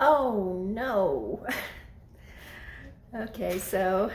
Oh no. Okay, so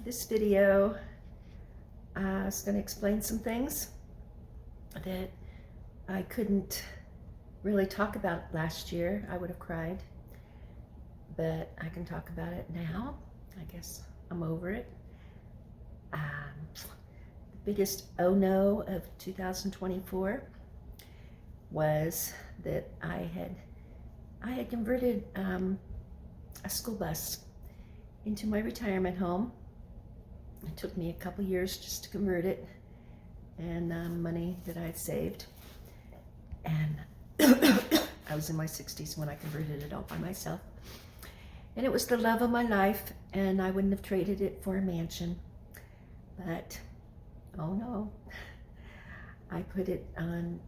this video is going to explain some things that I couldn't really talk about last year. I would have cried, but I can talk about it now. I guess I'm over it. The biggest oh no of 2024 was that I had converted a school bus into my retirement home. It took me a couple years just to convert it, and money that I had saved. And I was in my 60s when I converted it all by myself. And it was the love of my life, and I wouldn't have traded it for a mansion. But, oh no, I put it on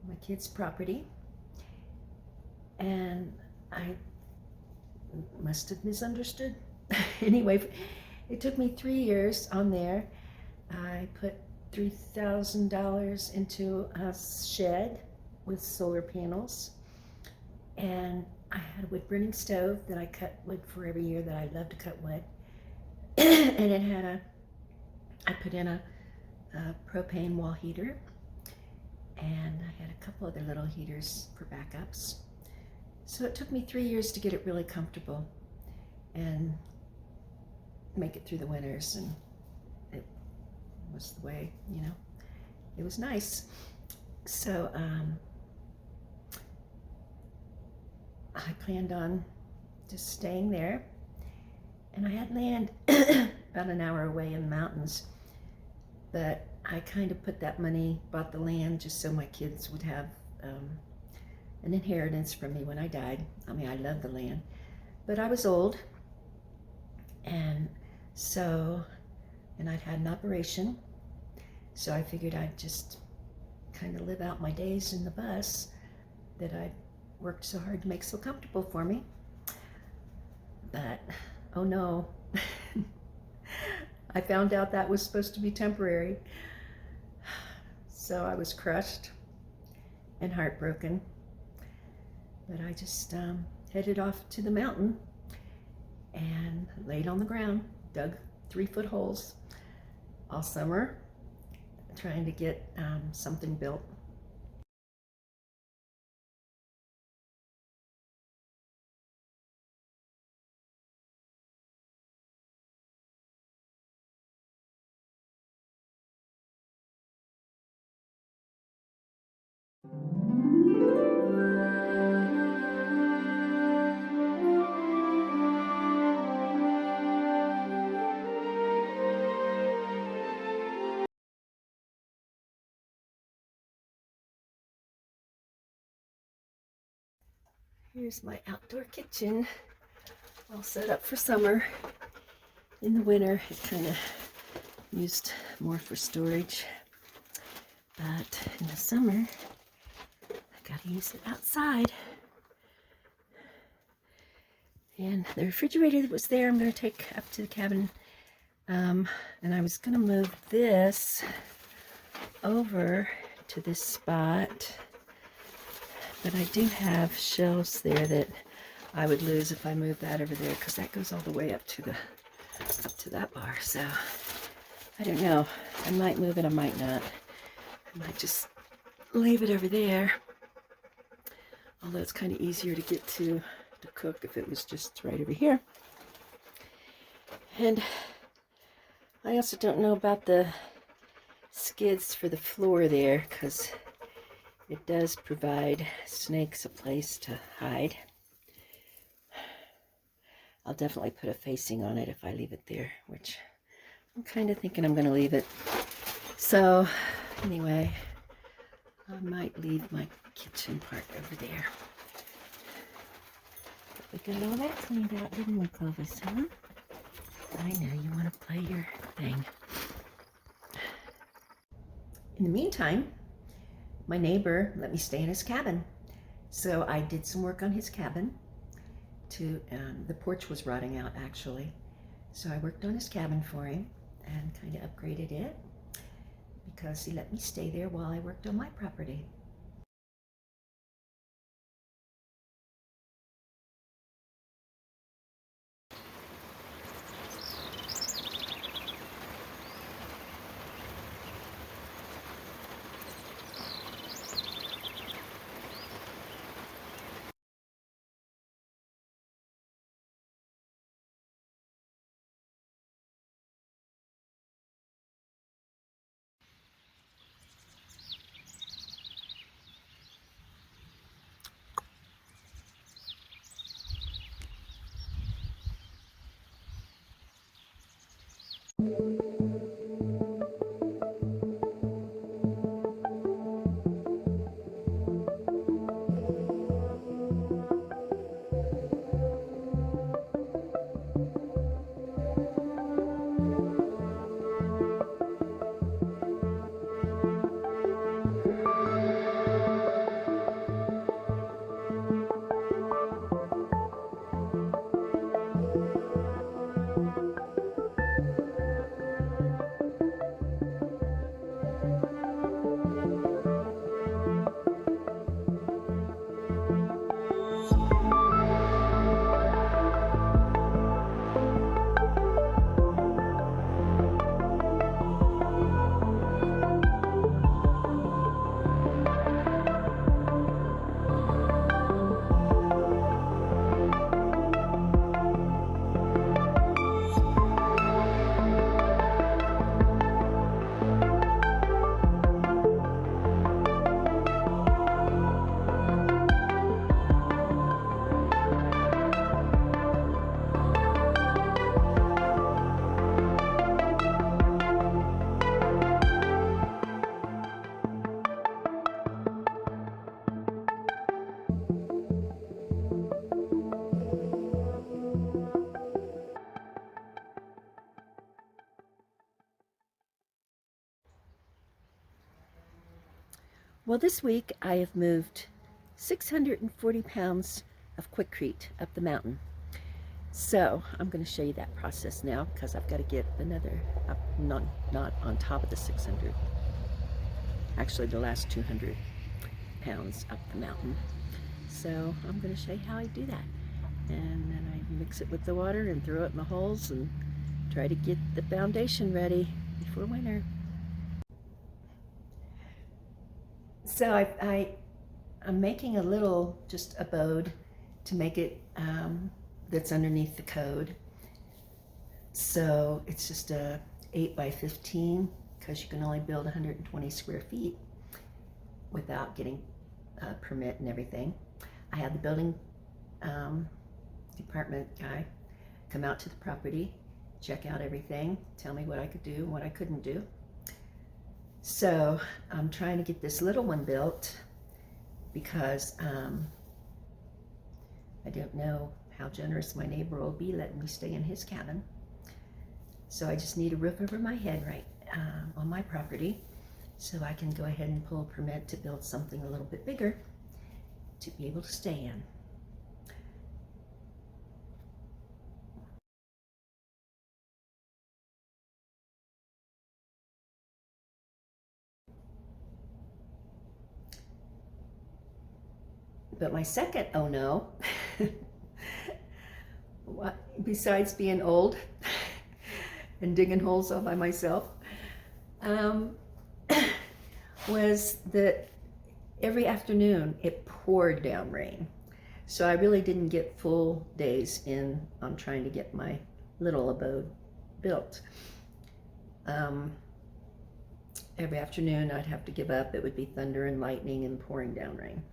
my kid's property, and I must have misunderstood. Anyway, it took me 3 years on there. I put $3,000 into a shed with solar panels, and I had a wood burning stove that I cut wood for every year that I love to cut wood. And it had I put in a propane wall heater, and I had a couple other little heaters for backups. So it took me 3 years to get it really comfortable and make it through the winters, and it was the way, you know, it was nice. So I planned on just staying there, and I had land about an hour away in the mountains, but I kind of put that money, bought the land just so my kids would have an inheritance from me when I died. I mean, I love the land, but I was old, and so, and I'd had an operation, so I figured I'd just kind of live out my days in the bus that I'd worked so hard to make so comfortable for me. But, oh no, I found out that was supposed to be temporary. So I was crushed and heartbroken, but I just headed off to the mountain and laid on the ground, dug 3-foot holes all summer, trying to get something built. Here's my outdoor kitchen, all set up for summer. In the winter, it kind of used more for storage, but in the summer, I gotta use it outside. And the refrigerator that was there, I'm gonna take up to the cabin, and I was gonna move this over to this spot, but I do have shelves there that I would lose if I moved that over there, because that goes all the way up to that bar. So I don't know. I might move it, I might not. I might just leave it over there. Although it's kind of easier to get to cook if it was just right over here. And I also don't know about the skids for the floor there, because it does provide snakes a place to hide. I'll definitely put a facing on it if I leave it there, which I'm kind of thinking I'm going to leave it. So anyway, I might leave my kitchen part over there. We got all that cleaned out, didn't we, Clovis, huh? I know you want to play your thing. In the meantime, my neighbor let me stay in his cabin. So I did some work on his cabin. The porch was rotting out, actually. So I worked on his cabin for him and kind of upgraded it, because he let me stay there while I worked on my property. Well, this week I have moved 640 pounds of quickcrete up the mountain. So I'm going to show you that process now because I've got to get another up, not on top of the 600, actually the last 200 pounds up the mountain. So I'm going to show you how I do that. And then I mix it with the water and throw it in the holes and try to get the foundation ready before winter. So I'm making a little just abode to make it that's underneath the code. So it's just a 8 by 15 because you can only build 120 square feet without getting a permit and everything. I had the building department guy come out to the property, check out everything, tell me what I could do and what I couldn't do. So I'm trying to get this little one built because I don't know how generous my neighbor will be letting me stay in his cabin. So I just need a roof over my head right on my property so I can go ahead and pull a permit to build something a little bit bigger to be able to stay in. But my second oh no, besides being old and digging holes all by myself, was that every afternoon it poured down rain. So I really didn't get full days in on trying to get my little abode built. Every afternoon I'd have to give up. It would be thunder and lightning and pouring down rain.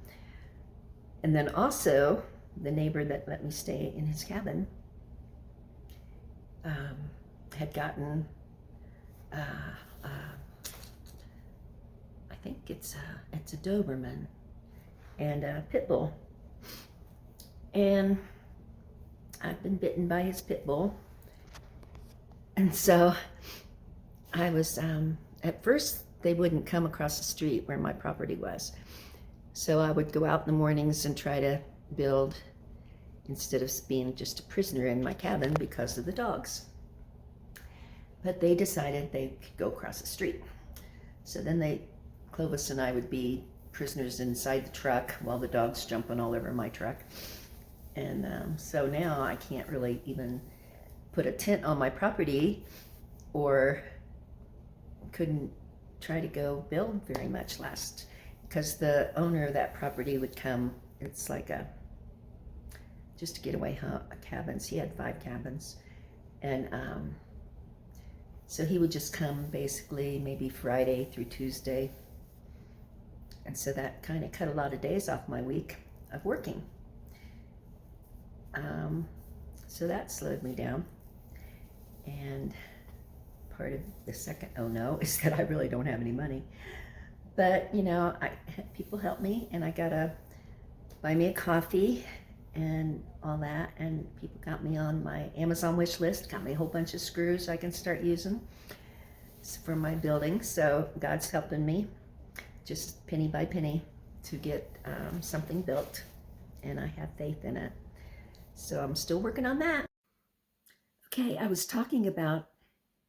And then also, the neighbor that let me stay in his cabin had gotten, I think it's a Doberman and a pit bull. And I've been bitten by his pit bull. And so I was, at first they wouldn't come across the street where my property was. So I would go out in the mornings and try to build instead of being just a prisoner in my cabin because of the dogs. But they decided they could go across the street. So then Clovis and I would be prisoners inside the truck while the dogs jumping all over my truck. And so now I can't really even put a tent on my property or couldn't try to go build very much because the owner of that property would come. It's like just a getaway cabins. He had 5 cabins. And so he would just come basically maybe Friday through Tuesday. And so that kind of cut a lot of days off my week of working. So that slowed me down. part of the second oh no is that I really don't have any money. But, you know, people help me, and I gotta buy me a coffee and all that, and people got me on my Amazon wish list, got me a whole bunch of screws I can start using for my building. So God's helping me just penny by penny to get something built, and I have faith in it. So I'm still working on that. Okay, I was talking about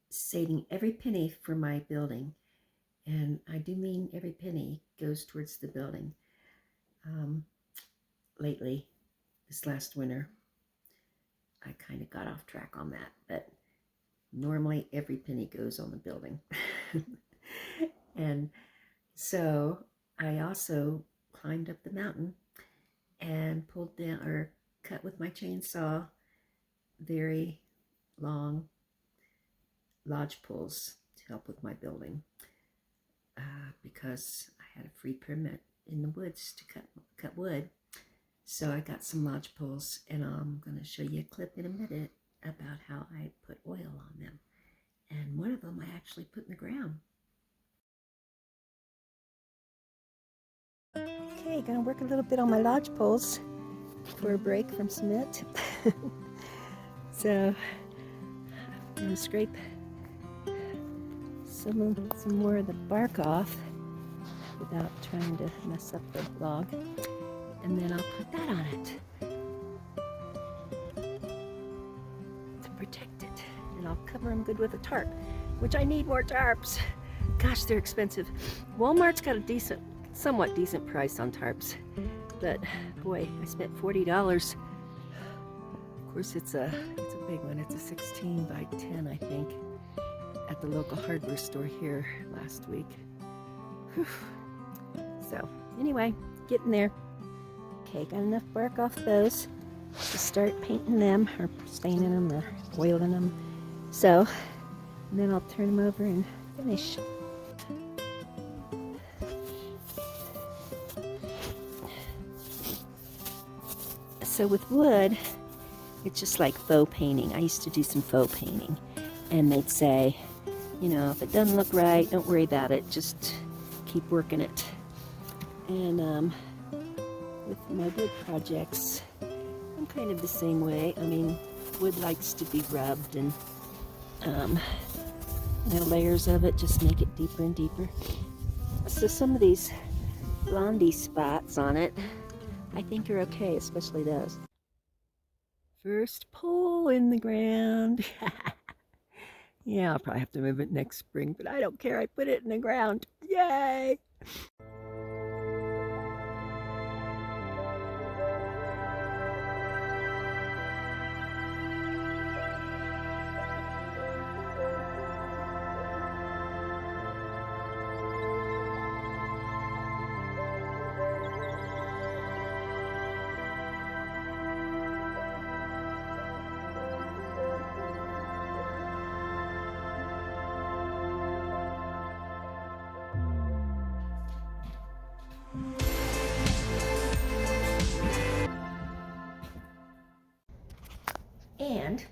saving every penny for my building, and I do mean every penny goes towards the building. Lately, this last winter, I kind of got off track on that, but normally every penny goes on the building. And so I also climbed up the mountain and pulled down, or cut with my chainsaw, very long lodge poles to help with my building, because I had a free permit in the woods to cut wood. So I got some lodge poles, and I'm going to show you a clip in a minute about how I put oil on them. And one of them I actually put in the ground. Okay, gonna work a little bit on my lodge poles for a break from cement. So I'm gonna scrape some more of the bark off without trying to mess up the log, and then I'll put that on it to protect it, and I'll cover them good with a tarp, which I need more tarps. Gosh, they're expensive. Walmart's got a somewhat decent price on tarps, but boy, I spent $40. Of course, it's a big one. It's a 16 by 10, I think, at the local hardware store here last week. Whew. So anyway, getting there. Okay, got enough bark off those to start painting them, or staining them, or oiling them. So, and then I'll turn them over and finish. So with wood, it's just like faux painting. I used to do some faux painting, and they'd say, you know, if it doesn't look right, don't worry about it, just keep working it. And with my wood projects, I'm kind of the same way. I mean, wood likes to be rubbed, and layers of it just make it deeper and deeper. So some of these blondie spots on it, I think are okay, especially those. First pole in the ground. Yeah, I'll probably have to move it next spring, but I don't care. I put it in the ground. Yay! And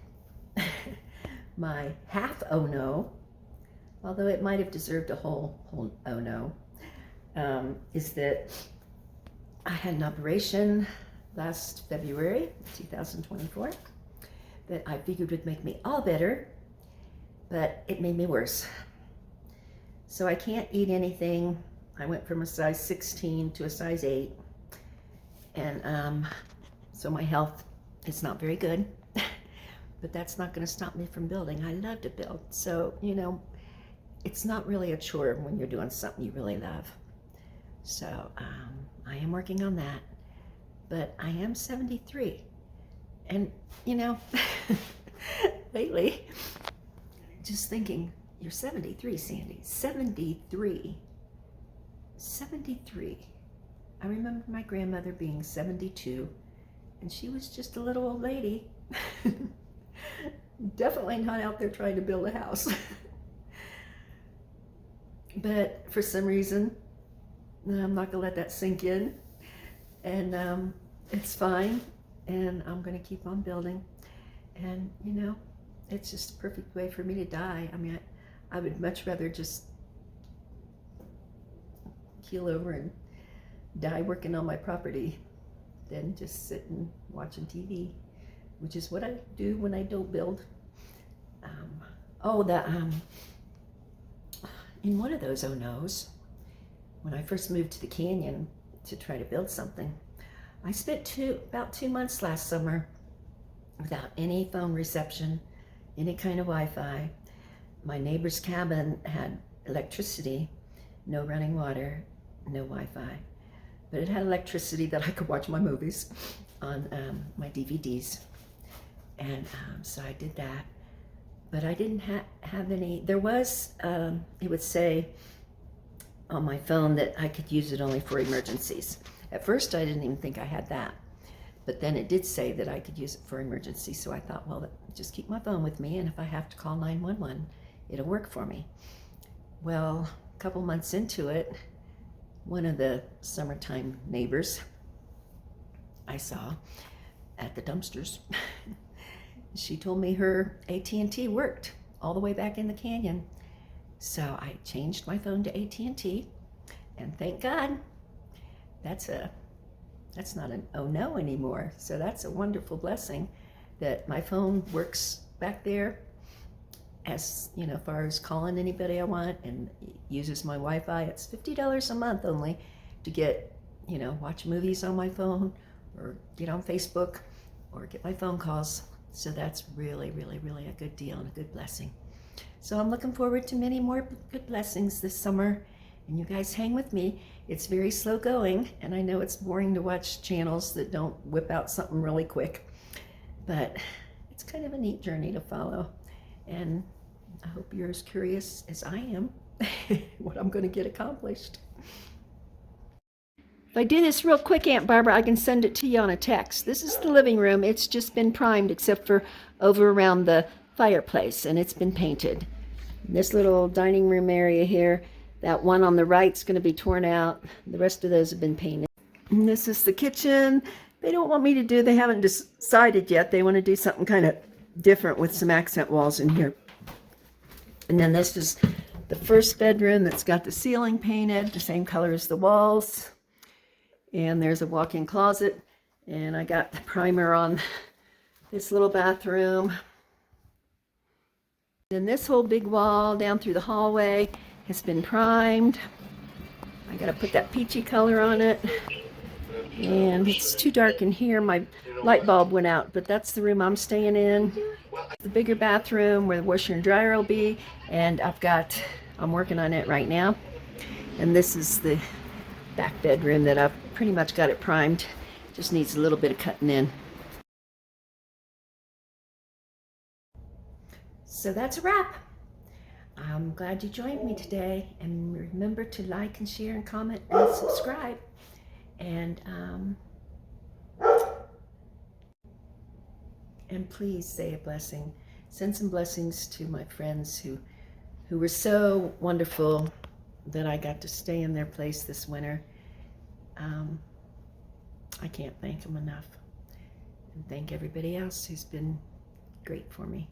my half oh no, although it might have deserved a whole oh no, is that I had an operation last February 2024 that I figured would make me all better, but it made me worse. So I can't eat anything. I went from a size 16 to a size 8, and so my health is not very good. But that's not going to stop me from building. I love to build. So, you know, it's not really a chore when you're doing something you really love. So I am working on that. But I am 73. And, you know, lately, just thinking, you're 73, Sandy. 73. 73. I remember my grandmother being 72, and she was just a little old lady. Definitely not out there trying to build a house. But for some reason, I'm not gonna let that sink in, and it's fine, and I'm gonna keep on building. And you know, it's just a perfect way for me to die. I mean, I would much rather just keel over and die working on my property than just sitting watching TV, which is what I do when I don't build. In one of those oh no's, when I first moved to the canyon to try to build something, I spent about 2 months last summer without any phone reception, any kind of Wi-Fi. My neighbor's cabin had electricity, no running water, no Wi-Fi, but it had electricity that I could watch my movies on my DVDs. And so I did that, but I didn't have any. There was, it would say on my phone that I could use it only for emergencies. At first I didn't even think I had that, but then it did say that I could use it for emergencies. So I thought, well, just keep my phone with me, and if I have to call 911, it'll work for me. Well, a couple months into it, one of the summertime neighbors I saw at the dumpsters, she told me her AT&T worked all the way back in the canyon. So I changed my phone to AT&T, and thank God, that's not an oh no anymore. So that's a wonderful blessing that my phone works back there, as far as calling anybody I want, and uses my Wi-Fi. It's $50 a month only to get, watch movies on my phone, or get on Facebook, or get my phone calls. So that's really, really, really a good deal and a good blessing. So I'm looking forward to many more good blessings this summer, and you guys hang with me. It's very slow going, and I know it's boring to watch channels that don't whip out something really quick, but it's kind of a neat journey to follow, and I hope you're as curious as I am what I'm going to get accomplished. If I do this real quick, Aunt Barbara, I can send it to you on a text. This is the living room. It's just been primed except for over around the fireplace, and it's been painted. This little dining room area here, that one on the right is going to be torn out. The rest of those have been painted. And this is the kitchen. They don't want me to do, they haven't decided yet. They want to do something kind of different with some accent walls in here. And then this is the first bedroom that's got the ceiling painted, the same color as the walls. And there's a walk-in closet. And I got the primer on this little bathroom. Then this whole big wall down through the hallway has been primed. I gotta put that peachy color on it. And it's too dark in here. My light bulb went out, but that's the room I'm staying in. The bigger bathroom where the washer and dryer will be. And I'm working on it right now. And this is the back bedroom that I've pretty much got it primed. Just needs a little bit of cutting in. So that's a wrap. I'm glad you joined me today, and remember to like and share and comment and subscribe. And please say a blessing. Send some blessings to my friends who were so wonderful that I got to stay in their place this winter. I can't thank them enough. And thank everybody else who's been great for me.